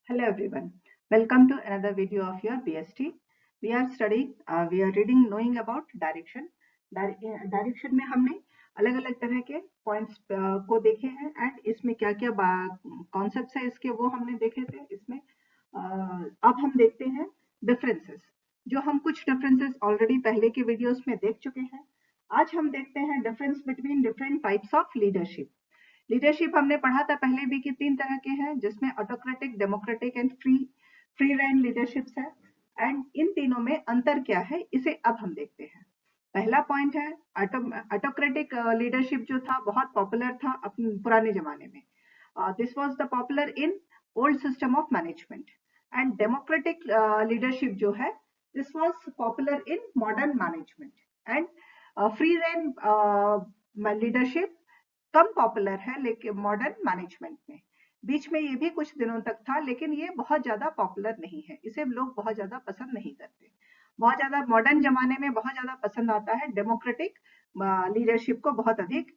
Hello everyone. Welcome to another video of your BST. We are studying, we are reading, knowing about direction. Direction में हमने अलग अलग तरह के points को देखे हैं एंड इसमें क्या क्या कॉन्सेप्ट्स है इसके वो हमने देखे थे इसमें। अब हम देखते हैं डिफरेंसेस, जो हम कुछ डिफरेंसेस ऑलरेडी पहले के वीडियोस में देख चुके हैं। आज हम देखते हैं difference between different types of leadership. Leadership हमने पढ़ा था पहले भी कि 3 तरह के हैं, जिसमें autocratic, democratic and free rein leaderships है। एंड इन तीनों में अंतर क्या है इसे अब हम देखते हैं। पहला पॉइंट है ऑटोक्रेटिक लीडरशिप जो था बहुत पॉपुलर था अपने पुराने जमाने में। This was the popular in old system of management. And democratic leadership जो है this was popular in modern management. And free rein leadership come popular है लेकिन मॉडर्न मैनेजमेंट में। बीच में ये भी कुछ दिनों तक था लेकिन ये बहुत ज्यादा पॉपुलर नहीं है, इसे लोग बहुत ज्यादा पसंद नहीं करते। बहुत ज्यादा मॉडर्न जमाने में बहुत ज्यादा पसंद आता है डेमोक्रेटिक लीडरशिप को, बहुत अधिक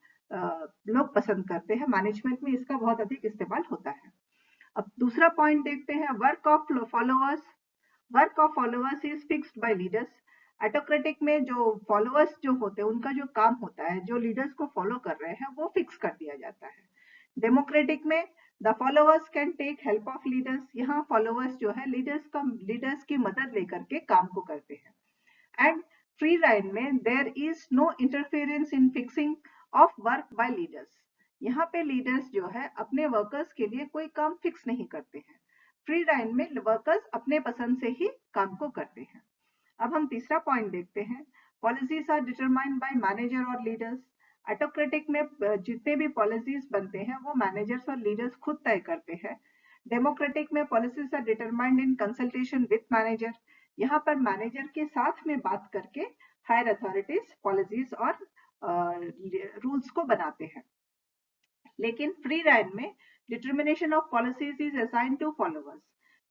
लोग पसंद करते हैं। मैनेजमेंट में इसका बहुत अधिक इस्तेमाल होता है। अब दूसरा पॉइंट देखते हैं, work of followers. Work of followers is fixed by leaders. Autocratic में जो फॉलोअर्स जो होते हैं उनका जो काम होता है, जो लीडर्स को फॉलो कर रहे हैं वो फिक्स कर दिया जाता है। डेमोक्रेटिक में the followers can take help of leaders. यहाँ फॉलोअर्स जो है लीडर्स की मदद लेकर के काम को करते हैं। एंड फ्री राइड में there is no interference in fixing of work by leaders. यहाँ पे लीडर्स जो है अपने वर्कर्स के लिए कोई काम फिक्स नहीं करते हैं। फ्री राइड में वर्कर्स अपने पसंद से ही काम को करते हैं। अब हम तीसरा पॉइंट देखते हैं, policies are determined by manager और लीडर्स। ऑटोक्रेटिक में जितने भी पॉलिसीज बनते हैं वो मैनेजर्स और लीडर्स खुद तय करते हैं। डेमोक्रेटिक में policies are determined in consultation with manager. यहाँ पर मैनेजर के साथ में बात करके हायर अथॉरिटीज पॉलिसीज और रूल्स को बनाते हैं। लेकिन फ्री राइड में determination of policies is assigned to followers.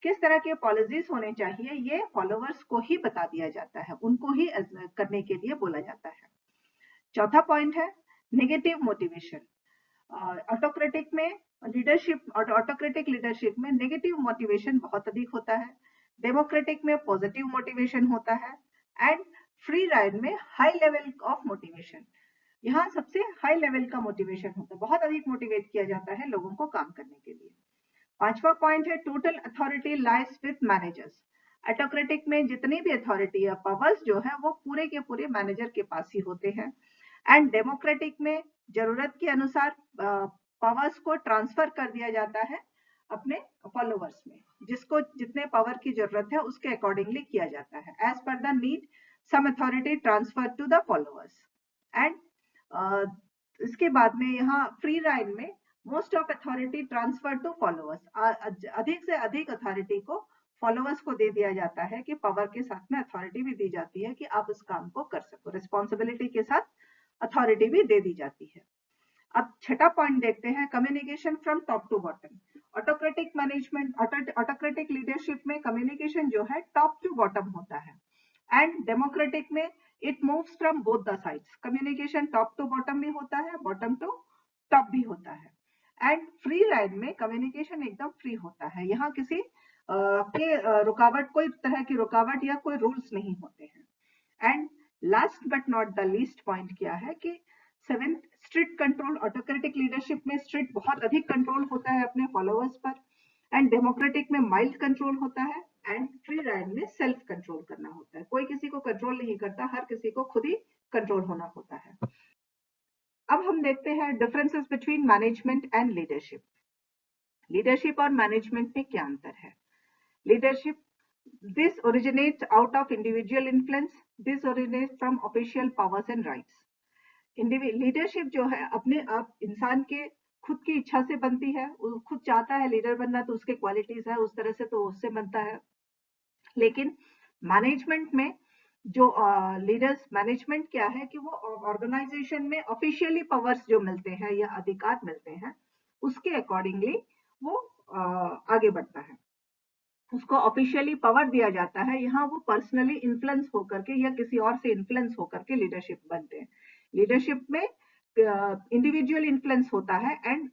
किस तरह के पॉलिसीज होने चाहिए ये फॉलोअर्स को ही बता दिया जाता है, उनको ही करने के लिए बोला जाता है। चौथा पॉइंट है नेगेटिव मोटिवेशन। ऑटोक्रेटिक में ऑटोक्रेटिक लीडरशिप में नेगेटिव मोटिवेशन बहुत अधिक होता है। डेमोक्रेटिक में पॉजिटिव मोटिवेशन होता है। एंड फ्री राइड में हाई लेवल ऑफ मोटिवेशन। यहाँ सबसे हाई लेवल का मोटिवेशन होता है, बहुत अधिक मोटिवेट किया जाता है लोगों को काम करने के लिए। पांचवा पॉइंट है total authority lies with managers. Autocratic में जितनी भी अथॉरिटी या पावर्स जो है वो पूरे के पूरे मैनेजर के पास ही होते हैं। एंड डेमोक्रेटिक में जरूरत के अनुसार पावर्स को ट्रांसफर कर दिया जाता है अपने फॉलोअर्स में, जिसको जितने पावर की जरूरत है उसके अकॉर्डिंगली किया जाता है। As per the need some authority transfer to the followers. And इसके बाद में यहाँ फ्री राइड में most of authority transfer to followers. अधिक से अधिक अथॉरिटी को फॉलोअर्स को दे दिया जाता है कि पावर के साथ में अथॉरिटी भी दी जाती है कि आप उस काम को कर सको, रिस्पॉन्सिबिलिटी के साथ अथॉरिटी भी दे दी जाती है। अब छठा पॉइंट देखते हैं, communication from top to bottom. Autocratic management autocratic leadership में कम्युनिकेशन जो है टॉप टू बॉटम होता है। एंड डेमोक्रेटिक में it moves from both the sides. Communication top to bottom भी होता है, बॉटम टू टॉप भी होता है। एंड फ्री राइड में कम्युनिकेशन एकदम फ्री होता है, यहाँ किसी रुकावट, कोई तरह की रुकावट या कोई रूल्स नहीं होते हैं। And last but not the least point क्या है कि seventh, strict control. Autocratic leadership में स्ट्रिक्ट बहुत अधिक कंट्रोल होता है अपने फॉलोअर्स पर। एंड डेमोक्रेटिक में माइल्ड कंट्रोल होता है। एंड फ्री राइड में सेल्फ कंट्रोल करना होता है, कोई किसी को कंट्रोल नहीं करता, हर किसी को खुद ही कंट्रोल होना होता है। अब हम देखते हैं differences between management and leadership. Leadership और मैनेजमेंट में क्या अंतर है? Leadership, this originates out of individual influence, this originates from official powers and rights. Leadership जो है अपने आप इंसान के खुद की इच्छा से बनती है, वो खुद चाहता है लीडर बनना तो उसके क्वालिटीज है उस तरह से तो उससे बनता है। लेकिन मैनेजमेंट में जो लीडर्स मैनेजमेंट क्या है कि वो ऑर्गेनाइजेशन में ऑफिशियली पावर्स जो मिलते हैं या अधिकार मिलते हैं उसके अकॉर्डिंगली वो आगे बढ़ता है, उसको ऑफिशियली पावर दिया जाता है। यहाँ वो पर्सनली इन्फ्लुएंस होकर के या किसी और से इन्फ्लुएंस होकर के लीडरशिप बनते हैं। लीडरशिप में इंडिविजुअल इन्फ्लुएंस होता है एंड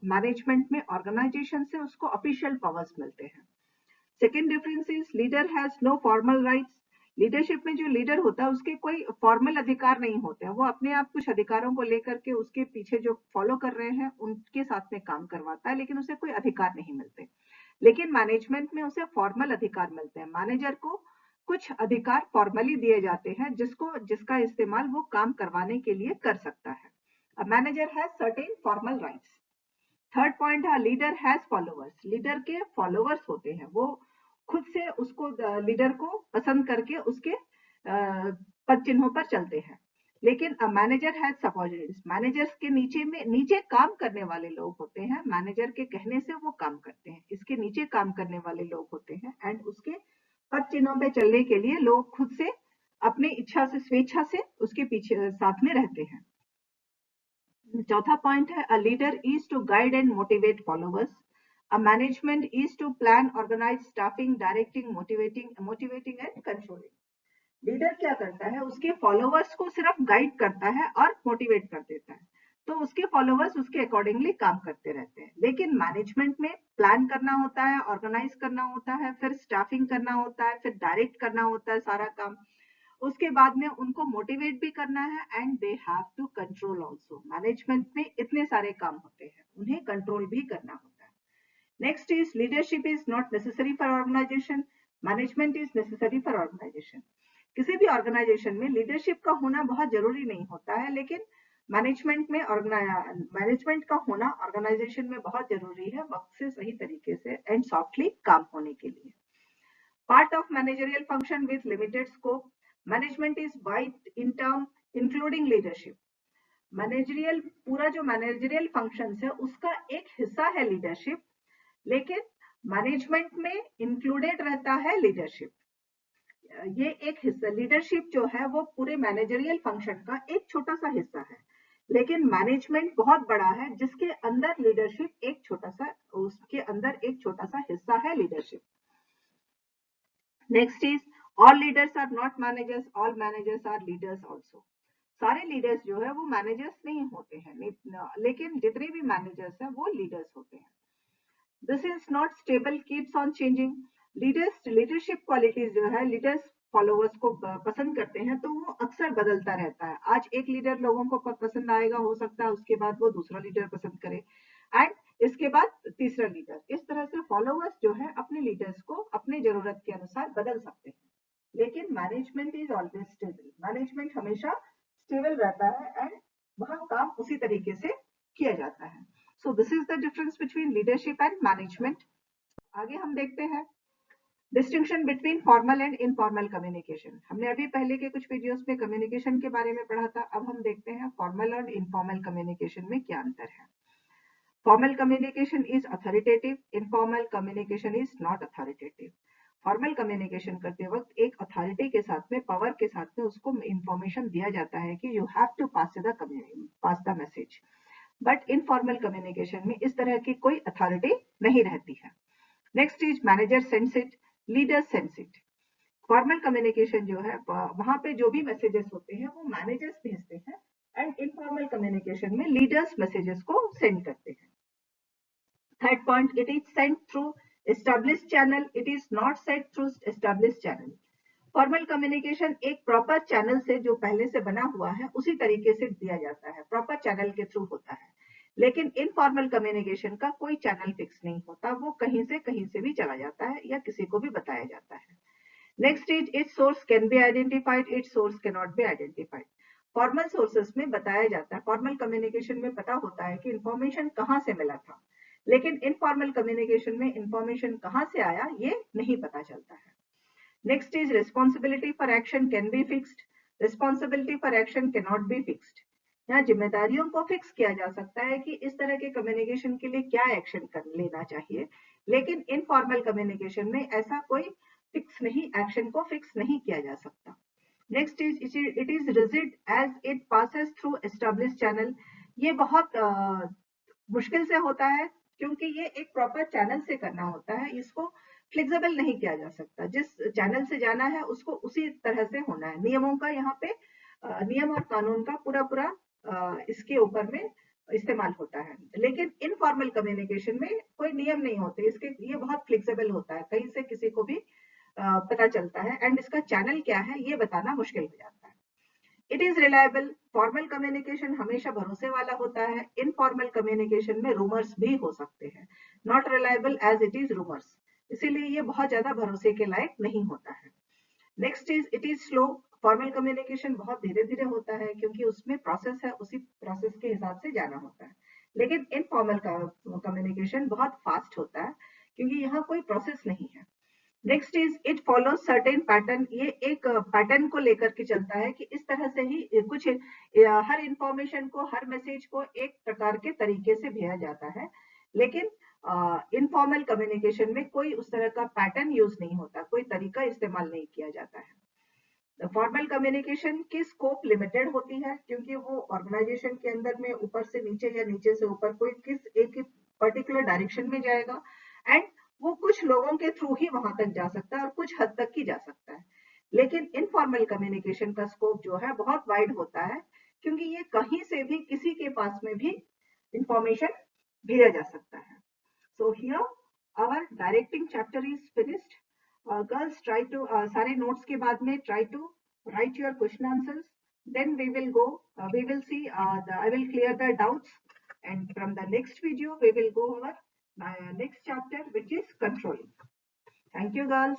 मैनेजमेंट में ऑर्गेनाइजेशन से उसको ऑफिशियल पावर्स मिलते हैं। Second difference is leader has no formal rights. Leadership में जो लीडर होता है उसके कोई फॉर्मल अधिकार नहीं होते हैं, वो अपने आप कुछ अधिकारों को लेकर के उसके पीछे जो फॉलो कर रहे हैं उनके साथ में काम करवाता है, लेकिन उसे कोई अधिकार नहीं मिलते। लेकिन मैनेजमेंट में उसे फॉर्मल अधिकार मिलते हैं। मैनेजर को कुछ अधिकार फॉर्मली दिए जाते हैं जिसका इस्तेमाल वो काम करवाने के लिए कर सकता है। A manager has certain formal rights. Third point है लीडर हैज फॉलोअर्स। लीडर के फॉलोअर्स होते हैं, वो खुद से उसको लीडर को पसंद करके उसके पद चिन्हों पर चलते हैं। लेकिन a manager has subordinates. Managers के नीचे काम करने वाले लोग होते हैं, मैनेजर के कहने से वो काम करते हैं। इसके नीचे काम करने वाले लोग होते हैं एंड उसके पद चिन्हों पे चलने के लिए लोग खुद से अपनी इच्छा से स्वेच्छा से उसके पीछे साथ में रहते हैं। चौथा पॉइंट है a leader is to guide and motivate followers. A management is to plan, organise, staffing, directing, motivating and controlling. Leader क्या करता है, उसके फॉलोअर्स को सिर्फ गाइड करता है और मोटिवेट कर देता है, तो उसके फॉलोअर्स उसके अकॉर्डिंगली काम करते रहते हैं। लेकिन मैनेजमेंट में प्लान करना होता है, ऑर्गेनाइज करना होता है, फिर स्टाफिंग करना होता है, फिर डायरेक्ट करना होता है सारा काम। उसके बाद में उनको मोटिवेट भी करना है and they have to control also. Management में इतने सारे काम होते हैं, उन्हें कंट्रोल भी करना होता है। Next is leadership is not necessary for organisation, management is necessary for organisation. किसी भी ऑर्गेनाइजेशन में लीडरशिप का होना बहुत जरूरी नहीं होता है, लेकिन मैनेजमेंट का होना ऑर्गेनाइजेशन में बहुत जरूरी है, वक्त से सही तरीके से एंड सॉफ्टली काम होने के लिए। Part of managerial function with limited scope. Management is wide in term including leadership. Managerial पूरा जो मैनेजरियल फंक्शंस है उसका एक हिस्सा है लीडरशिप, लेकिन मैनेजमेंट में इंक्लूडेड रहता है लीडरशिप। ये एक हिस्सा, लीडरशिप जो है वो पूरे मैनेजरियल फंक्शन का एक छोटा सा हिस्सा है, लेकिन मैनेजमेंट बहुत बड़ा है जिसके अंदर लीडरशिप एक छोटा सा, उसके अंदर एक छोटा सा हिस्सा है leadership. Next is all leaders are not managers, all managers are leaders also. सारे लीडर्स जो है वो मैनेजर्स नहीं होते हैं, लेकिन जितने भी मैनेजर्स हैं वो लीडर्स होते हैं। This is not stable, keeps on changing. Leadership qualities जो है लीडर्स फॉलोअर्स को पसंद करते हैं, तो वो अक्सर बदलता रहता है। आज एक लीडर लोगों को पसंद आएगा, हो सकता है उसके बाद वो दूसरा लीडर पसंद करे एंड इसके बाद तीसरा लीडर। इस तरह से फॉलोअर्स जो है अपने लीडर्स को अपनी जरूरत के अनुसार बदल सकते हैं, लेकिन management is always stable. Management हमेशा स्टेबल रहता है एंड वहां काम उसी तरीके से किया जाता है। So this is the difference between leadership and management. आगे हम देखते हैं distinction between formal and informal communication. हमने अभी पहले के कुछ वीडियोस में कम्युनिकेशन के बारे में पढ़ा था, अब हम देखते हैं फॉर्मल और इनफॉर्मल कम्युनिकेशन में क्या अंतर है। Formal communication is authoritative, informal communication is not authoritative. Formal communication करते वक्त एक अथॉरिटी के साथ में, पावर के साथ में उसको इंफॉर्मेशन दिया जाता है कि you have to pass the message. But informal communication में इस तरह की कोई अथॉरिटी नहीं रहती है। Next is manager sends it, leader sends it. Formal communication जो है वहां पे जो भी मैसेजेस होते हैं वो मैनेजर्स भेजते हैं एंड इनफॉर्मल कम्युनिकेशन में लीडर्स मैसेजेस को सेंड करते हैं। Third point, it is sent through established channel, it is not sent through established channel. Formal communication एक प्रॉपर चैनल से जो पहले से बना हुआ है उसी तरीके से दिया जाता है, प्रॉपर चैनल के थ्रू होता है। लेकिन इनफॉर्मल कम्युनिकेशन का कोई चैनल फिक्स नहीं होता, वो कहीं से भी चला जाता है या किसी को भी बताया जाता है। Next is it's source can be identified, it's source can not be identified. Formal sources में बताया जाता है, फॉर्मल कम्युनिकेशन में पता होता है कि इंफॉर्मेशन कहाँ से मिला था, लेकिन इनफॉर्मल कम्युनिकेशन में इंफॉर्मेशन कहाँ से आया ये नहीं पता चलता है। Next is responsibility for action can be fixed, responsibility for action can not be fixed. यहाँ जिम्मेदारियों को फिक्स किया जा सकता है कि इस तरह के कम्युनिकेशन के लिए क्या एक्शन कर लेना चाहिए, लेकिन इनफॉर्मल कम्युनिकेशन में ऐसा कोई फिक्स नहीं, एक्शन को फिक्स नहीं किया जा सकता। Next is it is rigid as it passes through established channel. ये बहुत मुश्किल से होता है क्योंकि ये एक प्रॉपर चैनल से करना होता है, इसको फ्लेक्सिबल नहीं किया जा सकता। जिस चैनल से जाना है उसको उसी तरह से होना है। नियमों का यहाँ पे नियम और कानून का पूरा इसके ऊपर में इस्तेमाल होता है। लेकिन इनफॉर्मल कम्युनिकेशन में कोई नियम नहीं होते इसके, ये बहुत फ्लेक्सिबल होता है, कहीं से किसी को भी पता चलता है, एंड इसका चैनल क्या है ये बताना मुश्किल हो जाता है। It is reliable, formal communication हमेशा भरोसे वाला होता है, इनफॉर्मल कम्युनिकेशन में रूमर्स भी हो सकते हैं, not reliable as it is rumours, इसीलिए ये बहुत ज्यादा भरोसे के लायक नहीं होता है। Next is it is slow, formal communication बहुत धीरे धीरे होता है क्योंकि उसमें प्रोसेस है, उसी प्रोसेस के हिसाब से जाना होता है। लेकिन इनफॉर्मल कम्युनिकेशन बहुत फास्ट होता है क्योंकि यहाँ कोई प्रोसेस नहीं है। Next is it follow certain pattern, ये एक पैटर्न को लेकर के चलता है कि इस तरह से ही कुछ हर इंफॉर्मेशन को, हर मैसेज को एक प्रकार के तरीके से भेजा जाता है। लेकिन इनफॉर्मल कम्युनिकेशन में कोई उस तरह का पैटर्न यूज नहीं होता, कोई तरीका इस्तेमाल नहीं किया जाता है। फॉर्मल कम्युनिकेशन की स्कोप लिमिटेड होती है क्योंकि वो ऑर्गेनाइजेशन के अंदर में ऊपर से नीचे या नीचे से ऊपर कोई किस एक पर्टिकुलर डायरेक्शन में जाएगा, एंड वो कुछ लोगों के थ्रू ही वहां तक जा सकता है और कुछ हद तक ही जा सकता है। लेकिन इनफॉर्मल कम्युनिकेशन का स्कोप जो है बहुत वाइड होता है क्योंकि ये कहीं से भी किसी के पास में भी इंफॉर्मेशन भेजा जा सकता है। So here our directing chapter is finished. Girls, try to सारे notes के बाद में try to write your question answers. Then we will go. We will see. I will clear the doubts, and from the next video we will go over next chapter, which is controlling. Thank you, girls.